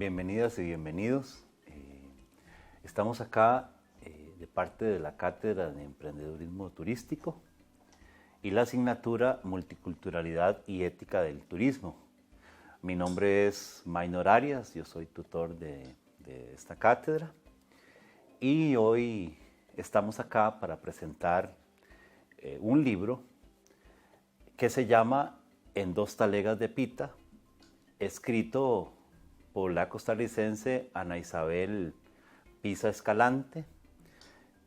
Bienvenidas y bienvenidos. Estamos acá de parte de la Cátedra de Emprendedurismo Turístico y la asignatura Multiculturalidad y Ética del Turismo. Mi nombre es Maynor Arias, yo soy tutor de esta cátedra y hoy estamos acá para presentar un libro que se llama En dos talegas de pita, escrito por la costarricense Ana Isabel Pisa Escalante,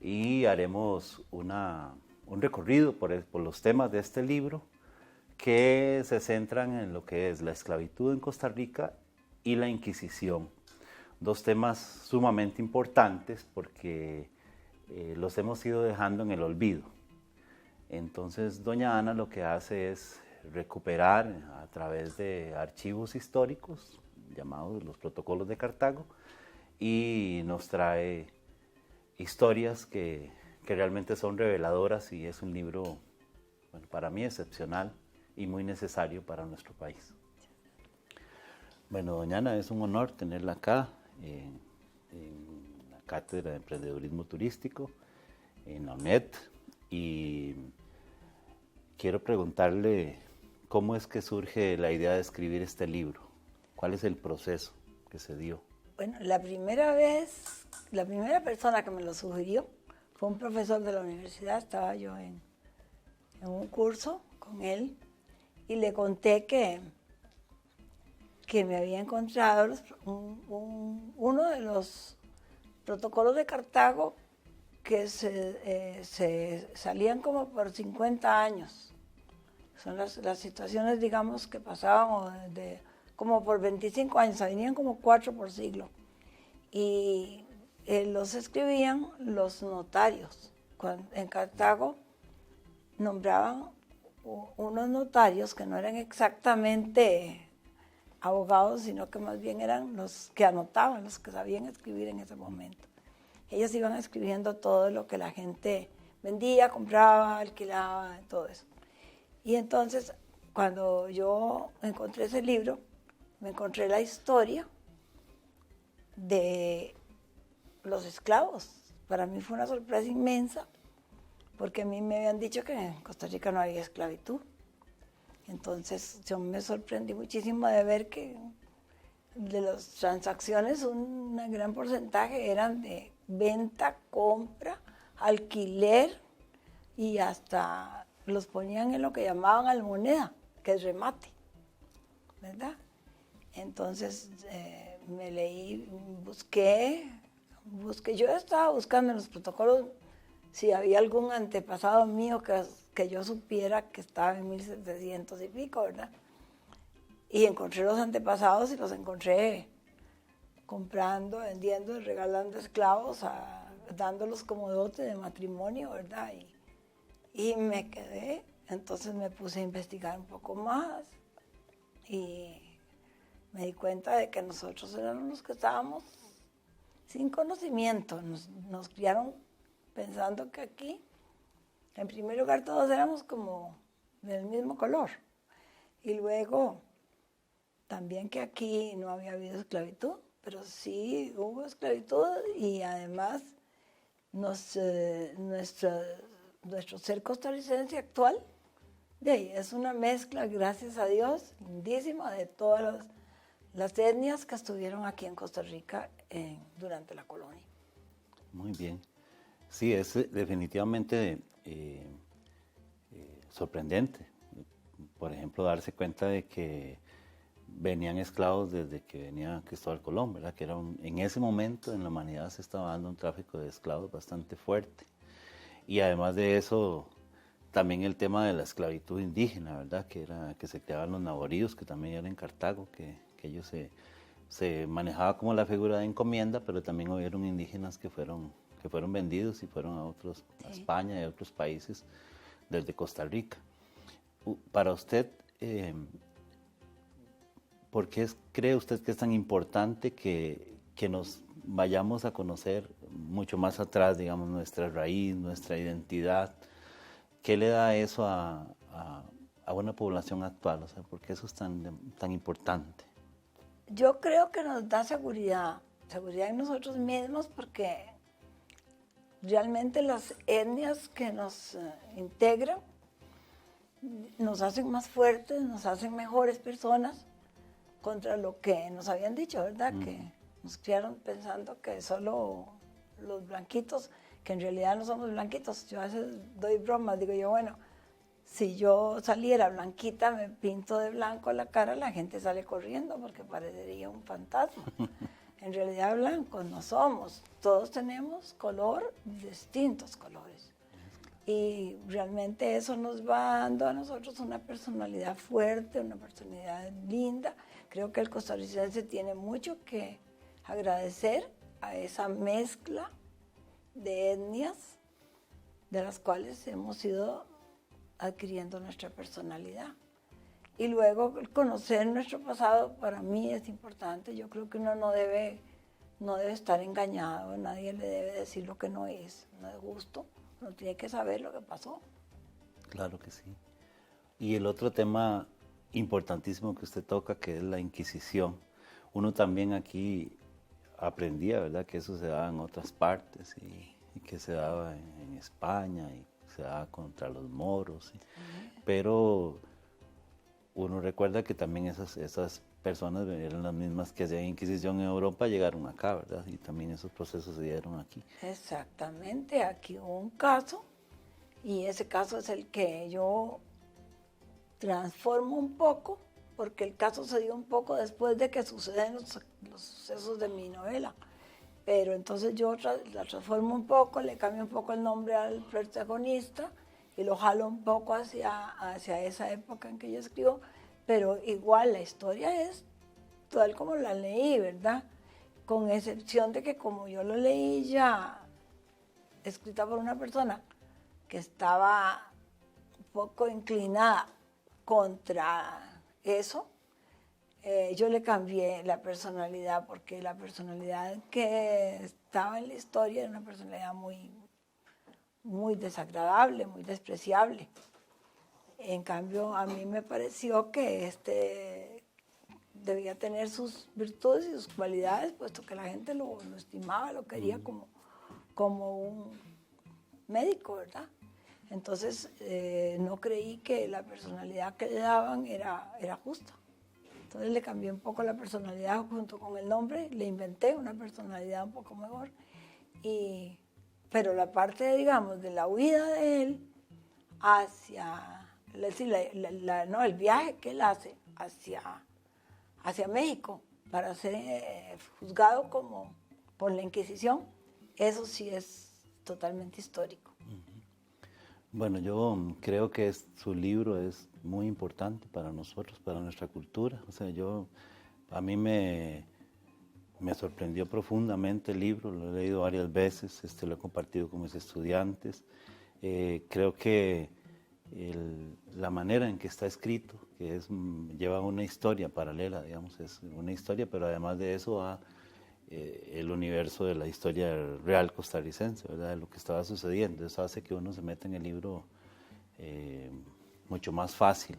y haremos un recorrido por los temas de este libro que se centran en lo que es la esclavitud en Costa Rica y la Inquisición. Dos temas sumamente importantes porque los hemos ido dejando en el olvido. Entonces doña Ana lo que hace es recuperar a través de archivos históricos llamados los protocolos de Cartago y nos trae historias que realmente son reveladoras, y es un libro, bueno, para mí excepcional y muy necesario para nuestro país. Bueno, doña Ana, es un honor tenerla acá en la Cátedra de Emprendedurismo Turístico, en la UNED, y quiero preguntarle cómo es que surge la idea de escribir este libro. ¿Cuál es el proceso que se dio? Bueno, la primera persona que me lo sugirió fue un profesor de la universidad. Estaba yo en un curso con él y le conté que me había encontrado uno de los protocolos de Cartago que se salían como por 50 años. Son las situaciones, digamos, que pasaban como por 25 años, venían como 4 por siglo. Y los escribían los notarios. En Cartago nombraban unos notarios que no eran exactamente abogados, sino que más bien eran los que anotaban, los que sabían escribir en ese momento. Ellos iban escribiendo todo lo que la gente vendía, compraba, alquilaba, todo eso. Y entonces, cuando yo encontré ese libro, me encontré la historia de los esclavos. Para mí fue una sorpresa inmensa, porque a mí me habían dicho que en Costa Rica no había esclavitud. Entonces yo me sorprendí muchísimo de ver que de las transacciones un gran porcentaje eran de venta, compra, alquiler, y hasta los ponían en lo que llamaban almoneda, que es remate, ¿verdad? Entonces me leí, busqué, yo estaba buscando en los protocolos si había algún antepasado mío que yo supiera que estaba en 1700 y pico, ¿verdad? Y encontré los antepasados y los encontré comprando, vendiendo, regalando esclavos, dándolos como dote de matrimonio, ¿verdad? Y me quedé, entonces me puse a investigar un poco más y me di cuenta de que nosotros éramos los que estábamos sin conocimiento. Nos criaron pensando que aquí, en primer lugar, todos éramos como del mismo color. Y luego, también que aquí no había habido esclavitud, pero sí hubo esclavitud, y además nuestro ser costarricense actual es una mezcla, gracias a Dios, lindísima, de todas las etnias que estuvieron aquí en Costa Rica durante la colonia. Muy bien. Sí, es definitivamente sorprendente. Por ejemplo, darse cuenta de que venían esclavos desde que venía Cristóbal Colón, ¿verdad? Que en ese momento en la humanidad se estaba dando un tráfico de esclavos bastante fuerte. Y además de eso, también el tema de la esclavitud indígena, ¿verdad? Que se creaban los naboríos, que también eran en Cartago, que ellos se manejaba como la figura de encomienda, pero también hubieron indígenas que fueron vendidos y fueron a España y a otros países desde Costa Rica. Para usted, ¿por qué cree usted que es tan importante que nos vayamos a conocer mucho más atrás, digamos, nuestra raíz, nuestra identidad? ¿Qué le da eso a una población actual? O sea, ¿por qué eso es tan importante? Yo creo que nos da seguridad en nosotros mismos, porque realmente las etnias que nos integran nos hacen más fuertes, nos hacen mejores personas contra lo que nos habían dicho, ¿verdad? Que nos criaron pensando que solo los blanquitos, que en realidad no somos blanquitos. Yo a veces doy bromas, digo yo, bueno, si yo saliera blanquita, me pinto de blanco la cara, la gente sale corriendo porque parecería un fantasma. En realidad blancos no somos, todos tenemos color, distintos colores. Y realmente eso nos va dando a nosotros una personalidad fuerte, una personalidad linda. Creo que el costarricense tiene mucho que agradecer a esa mezcla de etnias de las cuales hemos ido adquiriendo nuestra personalidad. Y luego conocer nuestro pasado para mí es importante. Yo creo que uno no debe estar engañado, nadie le debe decir lo que no es justo. Uno tiene que saber lo que pasó. Claro que sí. Y el otro tema importantísimo que usted toca, que es la Inquisición. Uno también aquí aprendía, ¿verdad?, que eso se daba en otras partes y que se daba en España y se daba contra los moros. Pero uno recuerda que también esas personas eran las mismas que hacían Inquisición en Europa, llegaron acá, ¿verdad? Y también esos procesos se dieron aquí. Exactamente, aquí hubo un caso, y ese caso es el que yo transformo un poco, porque el caso se dio un poco después de que suceden los sucesos de mi novela. Pero entonces yo la transformo un poco, le cambio un poco el nombre al protagonista y lo jalo un poco hacia esa época en que yo escribo, pero igual la historia es tal como la leí, ¿verdad? Con excepción de que como yo lo leí ya escrita por una persona que estaba un poco inclinada contra eso, yo le cambié la personalidad, porque la personalidad que estaba en la historia era una personalidad muy, muy desagradable, muy despreciable. En cambio, a mí me pareció que debía tener sus virtudes y sus cualidades, puesto que la gente lo estimaba, lo quería como un médico, ¿verdad? Entonces, no creí que la personalidad que le daban era justa. Entonces le cambié un poco la personalidad junto con el nombre, le inventé una personalidad un poco mejor. Pero la parte, digamos, de la huida de él hacia, el viaje que él hace hacia México para ser juzgado por la Inquisición, eso sí es totalmente histórico. Bueno, yo creo que su libro es muy importante para nosotros, para nuestra cultura. O sea, a mí me sorprendió profundamente el libro, lo he leído varias veces, lo he compartido con mis estudiantes. Creo que la manera en que está escrito, que lleva una historia paralela, digamos, es una historia, pero además de eso el universo de la historia real costarricense, ¿verdad?, de lo que estaba sucediendo. Eso hace que uno se meta en el libro mucho más fácil.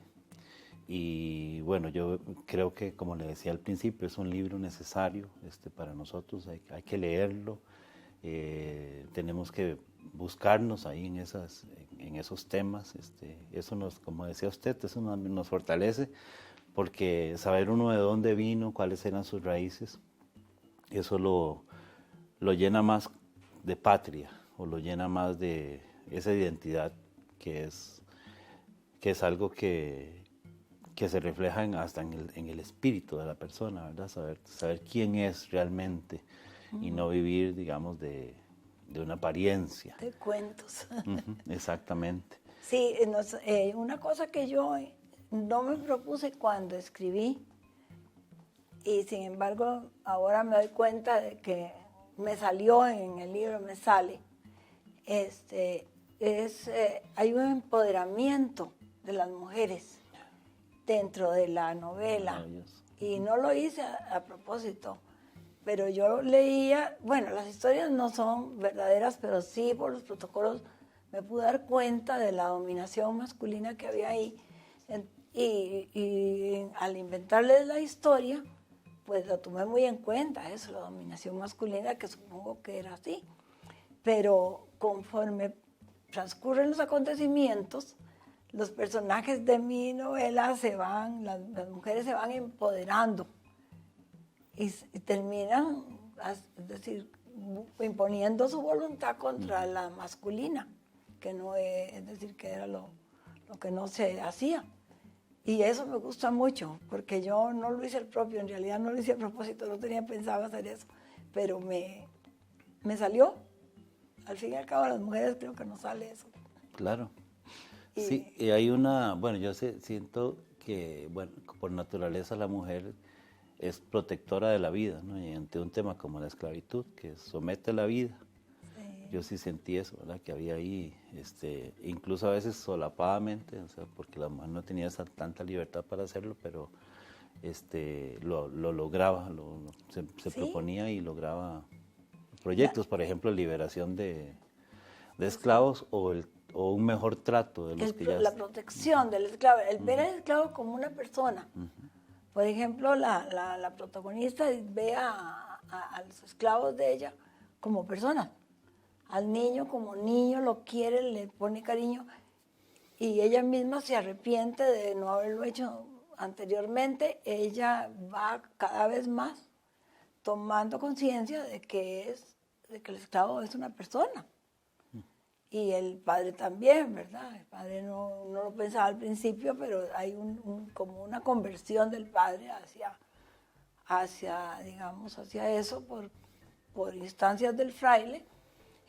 Y bueno, yo creo que, como le decía al principio, es un libro necesario para nosotros, hay que leerlo, tenemos que buscarnos ahí en esos temas. Eso como decía usted, eso nos fortalece, porque saber uno de dónde vino, cuáles eran sus raíces, eso lo llena más de patria, o lo llena más de esa identidad que es algo que se refleja hasta en el espíritu de la persona, ¿verdad? Saber quién es realmente y no vivir, digamos, de una apariencia. De cuentos. Exactamente. Sí, una cosa que yo no me propuse cuando escribí, y sin embargo ahora me doy cuenta de que me salió en el libro, me sale, hay un empoderamiento de las mujeres dentro de la novela, y no lo hice a propósito, pero yo leía, bueno, las historias no son verdaderas, pero sí por los protocolos me pude dar cuenta de la dominación masculina que había ahí, y al inventarles la historia, pues lo tomé muy en cuenta, eso, la dominación masculina, que supongo que era así. Pero conforme transcurren los acontecimientos, los personajes de mi novela se van, las mujeres se van empoderando y terminan, es decir, imponiendo su voluntad contra la masculina, que no es decir, que era lo que no se hacía. Y eso me gusta mucho, porque yo no lo hice el propio, en realidad no lo hice a propósito, no tenía pensado hacer eso, pero me salió. Al fin y al cabo, a las mujeres creo que nos sale eso. Claro. Sí, y hay bueno, yo siento que, bueno, por naturaleza la mujer es protectora de la vida, ¿no? Y ante un tema como la esclavitud, que somete la vida, yo sí sentí eso, ¿verdad? Que había ahí, incluso a veces solapadamente, o sea, porque la mujer no tenía tanta libertad para hacerlo, pero lo lograba, se proponía y lograba proyectos, por ejemplo, liberación de esclavos o un mejor trato de los que ya... La protección del esclavo, el ver al esclavo como una persona. Por ejemplo, la protagonista ve a los esclavos de ella como personas. Al niño como niño, lo quiere, le pone cariño, y ella misma se arrepiente de no haberlo hecho anteriormente. Ella va cada vez más tomando conciencia de que el esclavo es una persona. Y el padre también, ¿verdad? El padre no lo pensaba al principio, pero hay como una conversión del padre digamos, hacia eso por instancias del fraile.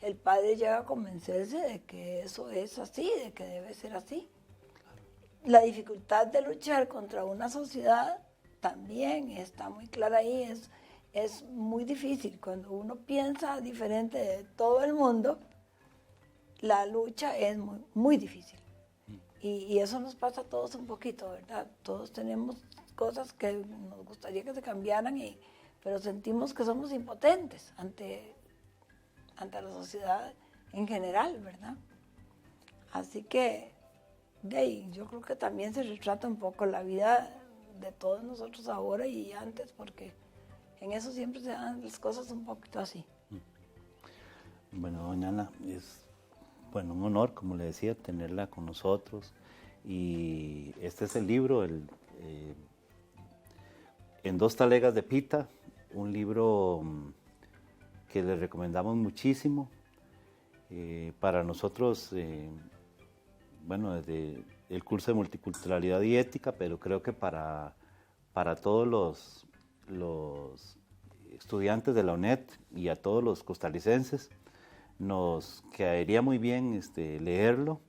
El padre llega a convencerse de que eso es así, de que debe ser así. La dificultad de luchar contra una sociedad también está muy clara ahí, es muy difícil. Cuando uno piensa diferente de todo el mundo, la lucha es muy, muy difícil. Y eso nos pasa a todos un poquito, ¿verdad? Todos tenemos cosas que nos gustaría que se cambiaran, pero sentimos que somos impotentes ante la sociedad en general, ¿verdad? Así que yo creo que también se retrata un poco la vida de todos nosotros ahora y antes, porque en eso siempre se dan las cosas un poquito así. Bueno, doña Ana, es un honor, como le decía, tenerla con nosotros. Y este es el libro, En dos talegas de pita, un libro que le recomendamos muchísimo. Para nosotros, desde el curso de multiculturalidad y ética, pero creo que para todos los estudiantes de la UNED y a todos los costarricenses, nos caería muy bien leerlo.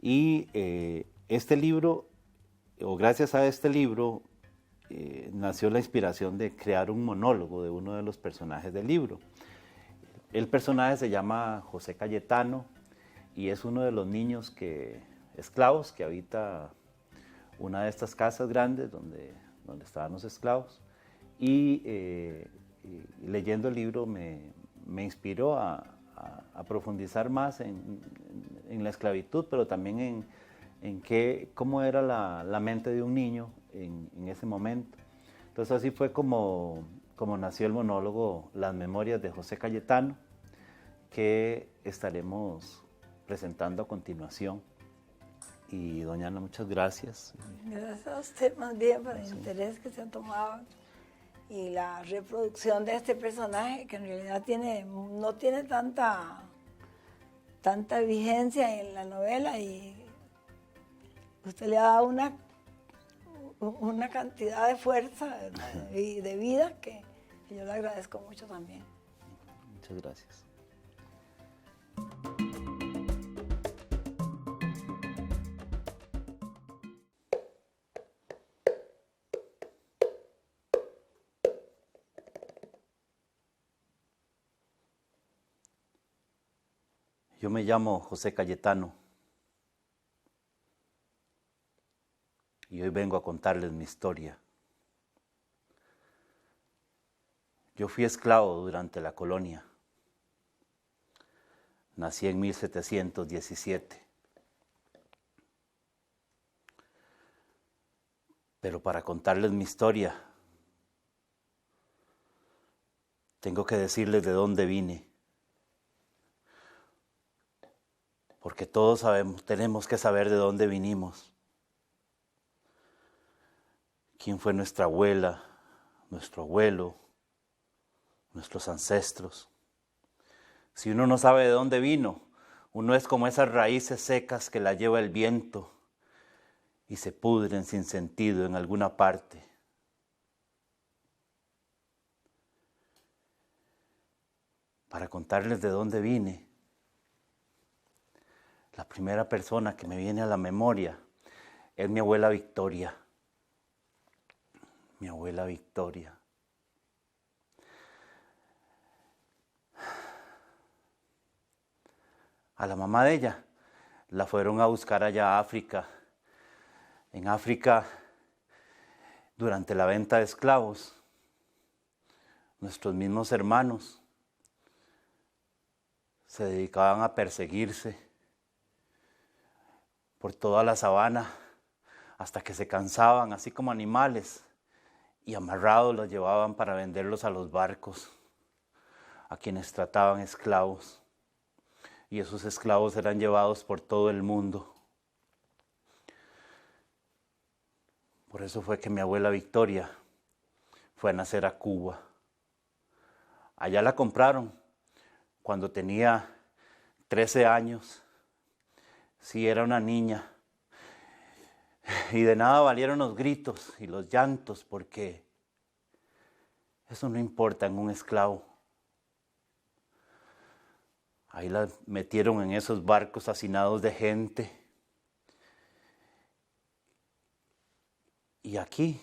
Y este libro, o gracias a este libro, nació la inspiración de crear un monólogo de uno de los personajes del libro. El personaje se llama José Cayetano y es uno de los niños esclavos que habita una de estas casas grandes donde estaban los esclavos. Y leyendo el libro me inspiró a profundizar más en la esclavitud, pero también en cómo era la mente de un niño en ese momento. Entonces así fue como nació el monólogo Las Memorias de José Cayetano, que estaremos presentando a continuación. Y doña Ana, muchas gracias. Gracias a usted más bien por el interés que se ha tomado y la reproducción de este personaje, que en realidad no tiene tanta vigencia en la novela, y usted le ha dado una cantidad de fuerza y de vida que yo le agradezco mucho también. Muchas gracias. Yo me llamo José Cayetano y hoy vengo a contarles mi historia. Yo fui esclavo durante la colonia. Nací en 1717. Pero para contarles mi historia, tengo que decirles de dónde vine. Porque todos tenemos que saber de dónde vinimos. ¿Quién fue nuestra abuela, nuestro abuelo, nuestros ancestros? Si uno no sabe de dónde vino, uno es como esas raíces secas que la lleva el viento y se pudren sin sentido en alguna parte. Para contarles de dónde vine, la primera persona que me viene a la memoria es mi abuela Victoria. Mi abuela Victoria. A la mamá de ella la fueron a buscar allá a África. En África, durante la venta de esclavos, nuestros mismos hermanos se dedicaban a perseguirse por toda la sabana hasta que se cansaban, así como animales, y amarrados los llevaban para venderlos a los barcos, a quienes trataban esclavos. Y esos esclavos eran llevados por todo el mundo. Por eso fue que mi abuela Victoria fue a nacer a Cuba. Allá la compraron cuando tenía 13 años. Sí, era una niña. Y de nada valieron los gritos y los llantos, porque eso no importa en un esclavo. Ahí la metieron en esos barcos hacinados de gente. Y aquí,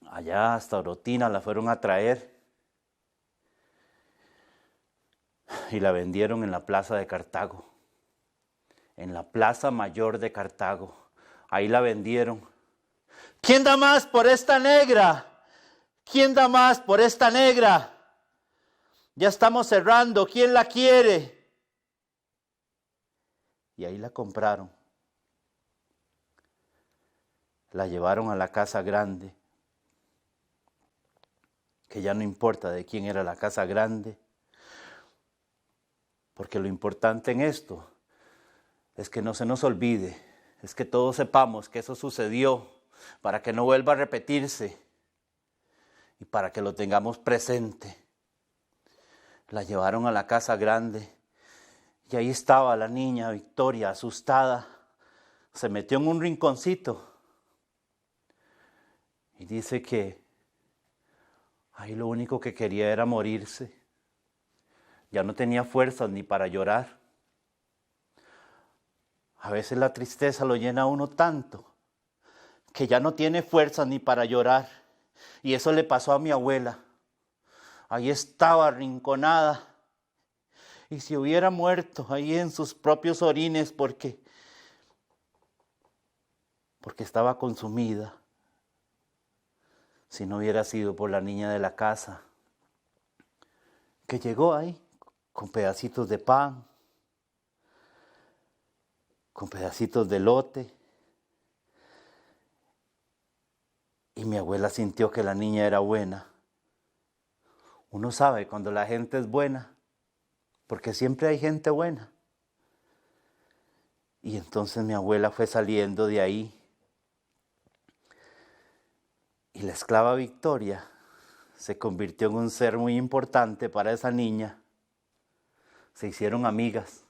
allá hasta Orotina la fueron a traer. Y la vendieron en la plaza de Cartago. En la plaza mayor de Cartago. Ahí la vendieron. ¿Quién da más por esta negra? ¿Quién da más por esta negra? Ya estamos cerrando. ¿Quién la quiere? Y ahí la compraron. La llevaron a la casa grande. Que ya no importa de quién era la casa grande. Porque lo importante en esto es que no se nos olvide. Es que todos sepamos que eso sucedió para que no vuelva a repetirse y para que lo tengamos presente. La llevaron a la casa grande y ahí estaba la niña Victoria, asustada. Se metió en un rinconcito y dice que ahí lo único que quería era morirse. Ya no tenía fuerzas ni para llorar. A veces la tristeza lo llena a uno tanto que ya no tiene fuerzas ni para llorar. Y eso le pasó a mi abuela. Ahí estaba arrinconada. Y si hubiera muerto ahí en sus propios orines porque estaba consumida. Si no hubiera sido por la niña de la casa que llegó ahí con pedacitos de pan, con pedacitos de elote. Y mi abuela sintió que la niña era buena. Uno sabe cuando la gente es buena, porque siempre hay gente buena. Y entonces mi abuela fue saliendo de ahí. Y la esclava Victoria se convirtió en un ser muy importante para esa niña. Se hicieron amigas.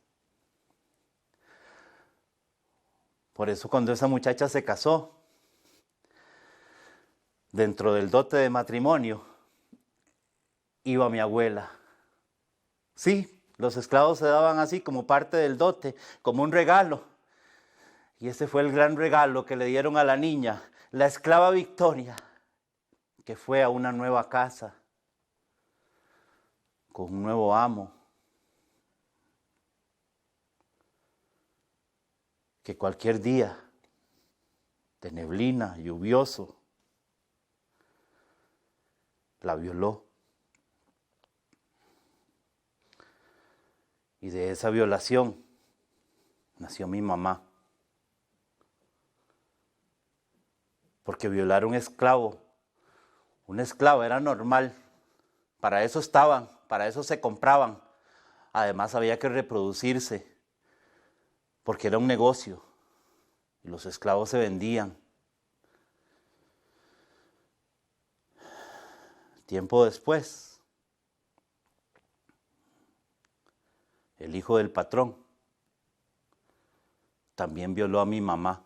Por eso cuando esa muchacha se casó, dentro del dote de matrimonio, iba mi abuela. Sí, los esclavos se daban así como parte del dote, como un regalo. Y ese fue el gran regalo que le dieron a la niña, la esclava Victoria, que fue a una nueva casa, con un nuevo amo. Que cualquier día de neblina, lluvioso, la violó. Y de esa violación nació mi mamá. Porque violar a un esclavo era normal Para eso estaban, para eso se compraban. Además había que reproducirse, porque era un negocio y los esclavos se vendían. Tiempo después, el hijo del patrón también violó a mi mamá.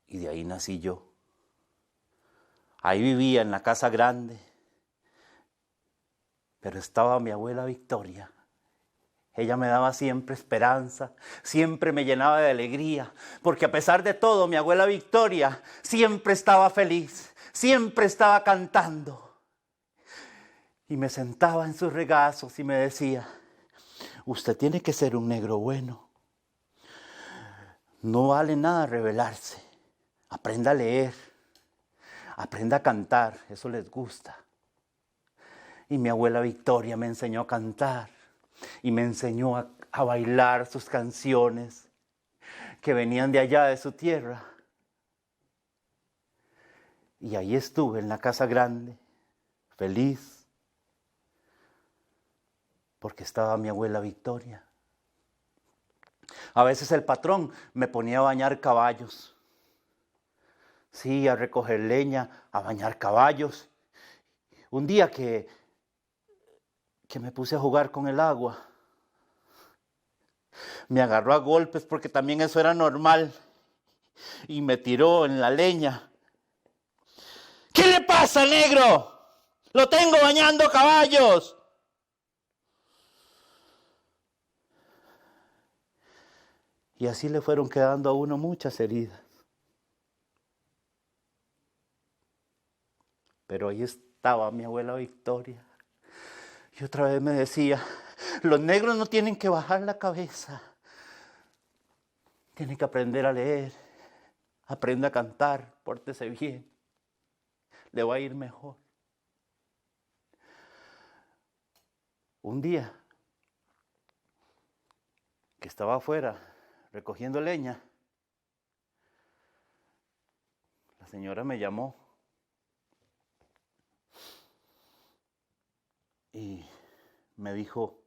Y de ahí nací yo. Ahí vivía en la casa grande, pero estaba mi abuela Victoria. Ella me daba siempre esperanza, siempre me llenaba de alegría, porque a pesar de todo, mi abuela Victoria siempre estaba feliz, siempre estaba cantando. Y me sentaba en sus regazos y me decía, usted tiene que ser un negro bueno. No vale nada rebelarse. Aprenda a leer, aprenda a cantar, eso les gusta. Y mi abuela Victoria me enseñó a cantar y me enseñó a bailar sus canciones que venían de allá de su tierra. Y ahí estuve en la casa grande, feliz, porque estaba mi abuela Victoria. A veces el patrón me ponía a bañar caballos. Sí, a recoger leña, a bañar caballos. Un día que me puse a jugar con el agua, me agarró a golpes porque también eso era normal y me tiró en la leña. ¿Qué le pasa, negro? Lo tengo bañando caballos. Y así le fueron quedando a uno muchas heridas. Pero ahí estaba mi abuela Victoria. Y otra vez me decía, los negros no tienen que bajar la cabeza. Tienen que aprender a leer. Aprenda a cantar, pórtese bien. Le va a ir mejor. Un día que estaba afuera recogiendo leña, la señora me llamó y me dijo,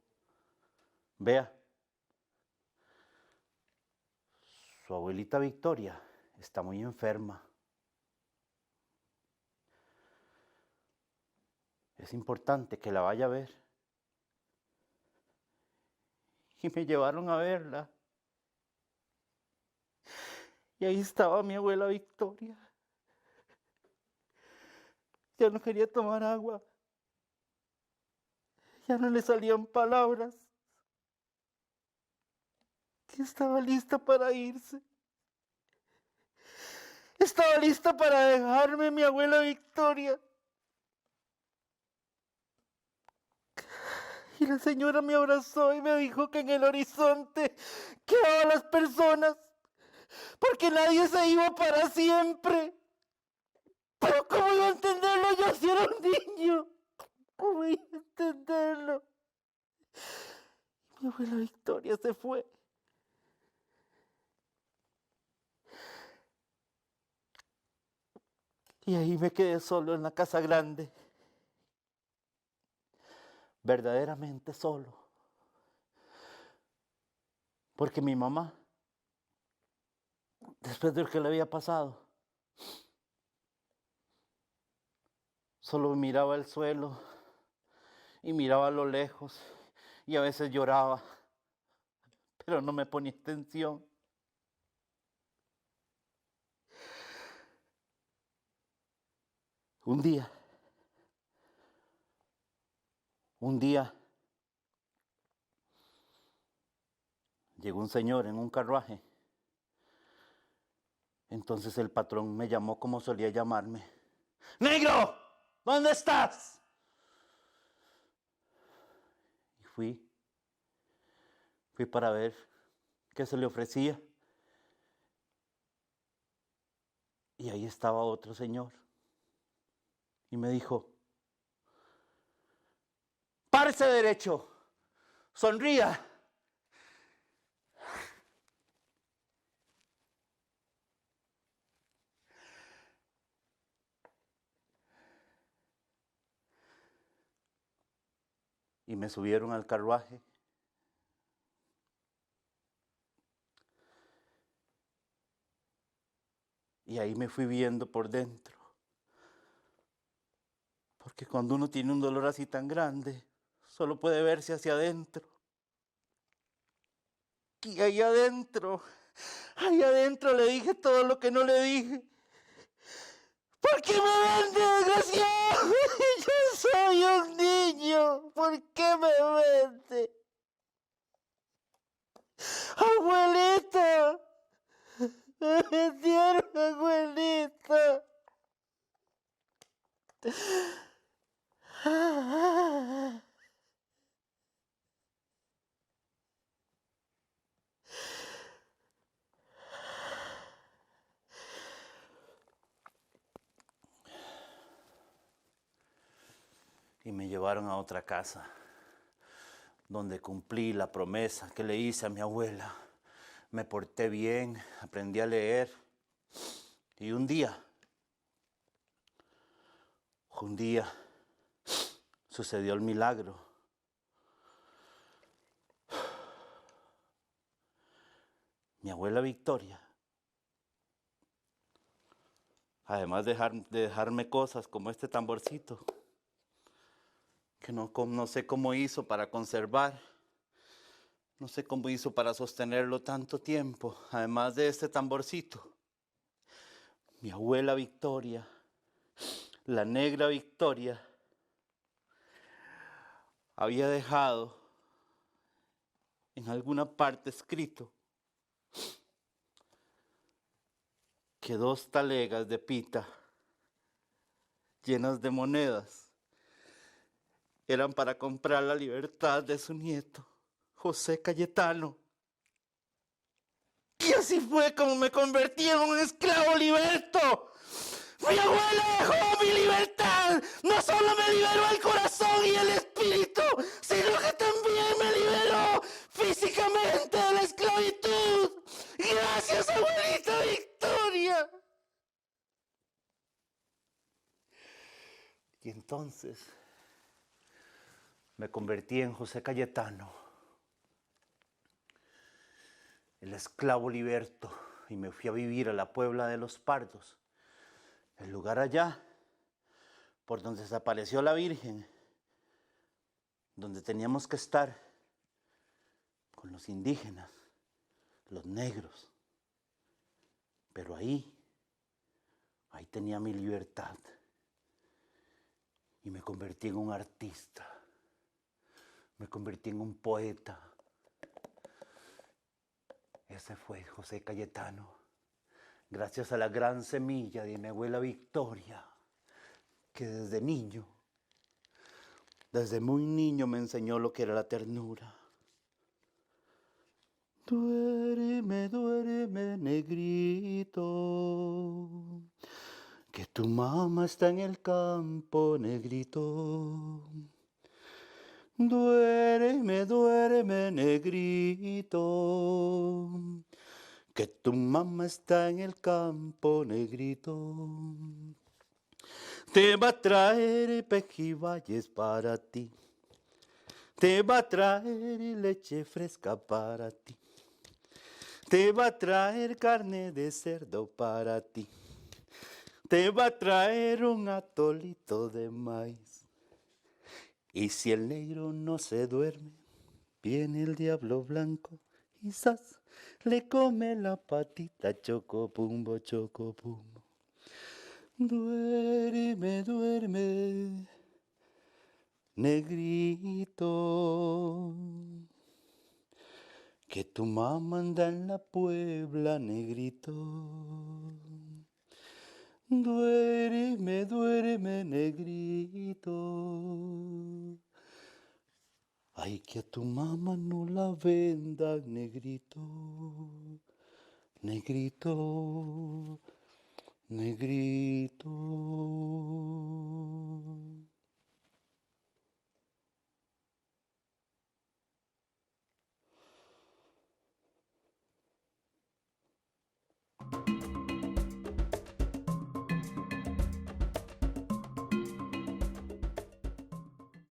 vea, su abuelita Victoria está muy enferma. Es importante que la vaya a ver. Y me llevaron a verla. Y ahí estaba mi abuela Victoria. Ya no quería tomar agua. Ya no le salían palabras. Y estaba lista para irse. Estaba lista para dejarme mi abuela Victoria. Y la señora me abrazó y me dijo que en el horizonte quedaban las personas, porque nadie se iba para siempre. Pero ¿cómo iba a entenderlo yo si era un niño? ¿Cómo iba a entenderlo? Mi abuela Victoria se fue. Y ahí me quedé solo en la casa grande. Verdaderamente solo. Porque mi mamá, después de lo que le había pasado, solo miraba el suelo y miraba a lo lejos y a veces lloraba, pero no me ponía atención. Un día, llegó un señor en un carruaje. Entonces el patrón me llamó como solía llamarme. ¡Negro! ¿Dónde estás? Y fui para ver qué se le ofrecía. Y ahí estaba otro señor. Y me dijo, párese derecho, sonría. y me subieron al carruaje. Y ahí me fui viendo por dentro. Porque cuando uno tiene un dolor así tan grande, solo puede verse hacia adentro. Y ahí adentro le dije todo lo que no le dije. ¿Por qué me vende, desgraciado? Yo soy un niño. ¿Por qué me vende? Abuelita. Me vendieron, abuelita. Y me llevaron a otra casa, donde cumplí la promesa que le hice a mi abuela. Me porté bien, aprendí a leer. Y un día sucedió el milagro. Mi abuela Victoria, además de dejarme cosas como este tamborcito, que no sé cómo hizo para conservar, no sé cómo hizo para sostenerlo tanto tiempo, además de este tamborcito. Mi abuela Victoria, la negra Victoria, había dejado en alguna parte escrito que 2 talegas de pita llenas de monedas eran para comprar la libertad de su nieto, José Cayetano. Y así fue como me convertí en un esclavo liberto. Mi abuela dejó mi libertad. No solo me liberó el corazón y el espíritu, sino que también me liberó físicamente de la esclavitud. Gracias, abuelita Victoria. Y entonces me convertí en José Cayetano, el esclavo liberto, y me fui a vivir a la Puebla de los Pardos, el lugar allá por donde desapareció la Virgen, donde teníamos que estar con los indígenas, los negros. Pero ahí tenía mi libertad y me convertí en un artista, me convertí en un poeta. Ese fue José Cayetano, gracias a la gran semilla de mi abuela Victoria, que desde muy niño me enseñó lo que era la ternura. Duerme, duerme, negrito, que tu mamá está en el campo, negrito. Duerme, duerme, negrito, que tu mamá está en el campo, negrito. Te va a traer pejibayes para ti, te va a traer leche fresca para ti, te va a traer carne de cerdo para ti, te va a traer un atolito de maíz. Y si el negro no se duerme, viene el diablo blanco y ¡zas! Le come la patita, chocopumbo, chocopumbo. Duerme, duerme, negrito, que tu mamá anda en la Puebla, negrito. Duerme, duerme, negrito. Ay, que a tu mamá no la vendan, negrito. Negrito, negrito.